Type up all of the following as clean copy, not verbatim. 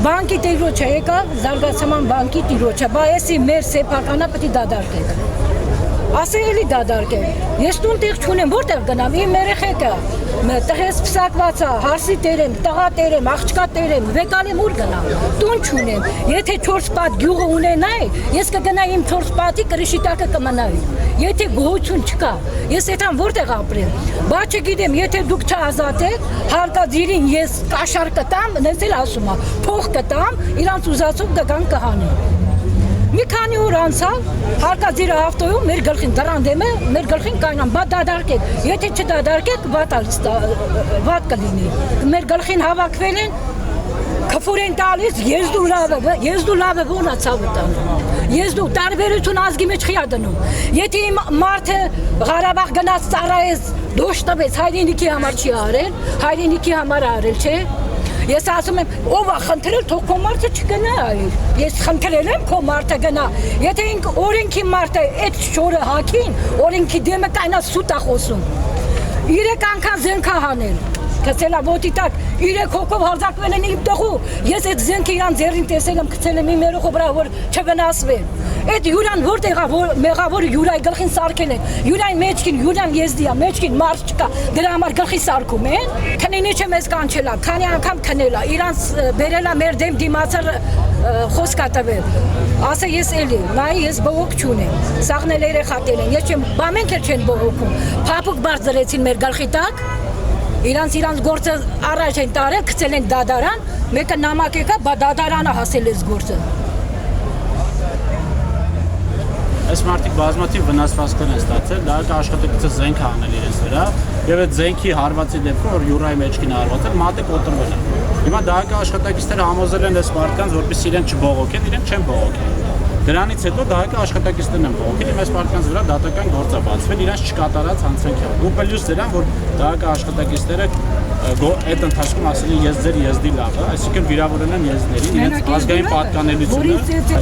բանկի տիրոջը եկա, զարգացման բանկի տիրոջը, բա էսի մեր սեփականը պետք է դադարել։ Ասել է դադարել։ Ես տուն տեղ չունեմ, որտեղ գնամ, իմ երեխեքը, տղես փսակված է, հարսի տերեմ, տղա տերեմ, աղջկա տերեմ, վեկալի ուր գնամ, տուն չունեմ։ Եթե 4 պատ գյուղը ունենայի, ես կգնայի իմ 4 պատի կրիշի տակը կմնայի։ Եթե գոհություն չկա, ես այդան որտեղ ապրեմ։ Բա չգիտեմ, եթե դուք չազատեք, հարկադիրին ես կաշար կտամ, նենց էլ ասում եմ, փող կտամ, իրանց ուզածով կգան կհանեն։ Մի քանի օր անցավ, հարկադիրը ավտոյում մեր գլխին դրան դեմը, մեր գլխին կայնան, բա դադարքեք, եթե չդադարքեք, վատ կլինի։ Մեր գլխին հավաքվել են, քֆուր են տալիս, եզդու լավը ոնացավ տան։ Եզդու տարբերություն ազգի մեջ խիա դնում։ Եթե իմ մարդը Ղարաբաղ գնաց ծառայեց, դոշ տվեց, հայրենիքի համար չի արել, հայրենիքի համար արել, չէ։ Ես ասում եմ, ով է խնդրել, թող քո մարդը չգնա այլ։ Ես խնդրել եմ քո մարդը գնա։ Եթե օրենքի մարդը այդ շորը հակին, օրենքի դեմը կայնա սուտ է խոսում։ 3 անգամ զենք է հանել։ Գցել է ոտի տակ, 3 հոգով հարձակվել են իմ տղու։ Ես այդ զենքը իրան ձեռին տեսել եմ, գցել եմ իմ երեխու վրա, որ չվնասվեն։ Այդ Յուրան որտեղ է, մեղավոր Յուրայի գլխին սարքել են։ Յուրային մեջքին, Յուրան եզդի է, մեջքին մարդ չկա, դրա համար գլխի սարքում են։ Քնինի չէ մեզ կանչել է, քանի անգամ քնել է, իրանց բերել է մեր դեմ դիմացար խոսք է տվել։ Ասա ես էլի, նայ ես բողոք չունեմ, սաղնել երեխա տել են, ես չեմ, բա մենք էլ չեն բողոքում։ Փափուկ բարձրեցին մեր գլխի տակ, իրանց գործը առաջ են տարել, գցել են դադարան, մեկը նամակ եկա, բա դադարանը հասել էս գործը։ Այս մարդիկ բազմաթիվ վնասվածքներ են ստացել, դա աշխատակիցը զենք է անել իրենց վրա, եւ այդ զենքի հարվածի դեպքում, որ Յուրայի մեջքին հարվածել, մատը կոտրվել է։ Հիմա դահակա աշխատակիցները համոզել են այս մարդկանց, որպեսզի իրենք չբողոքեն, իրենք չեն բողոքել։ Դրանից հետո դահակա աշխատակիցներն են բողոքել, իմ այս մարդկանց վրա դատական գործ է բացվել, իրենց չկատարած հանցանքով։ Դուք լույս դրան, որ դահակա աշխատակիցները այդ ընթացքում ասել են ես ձեր եզդի լավը, այսինքն վիրավորել են եզդներին, իրենց ազգային պատկանելությունը,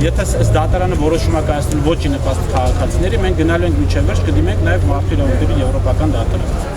եթե այս դատարանը որոշում է կայացնել ոչ ի նպաստ քաղաքացիների, մենք գնալու ենք մինչև վերջ կդիմենք նաև մարդու իրավունքների եվրոպական դատարան։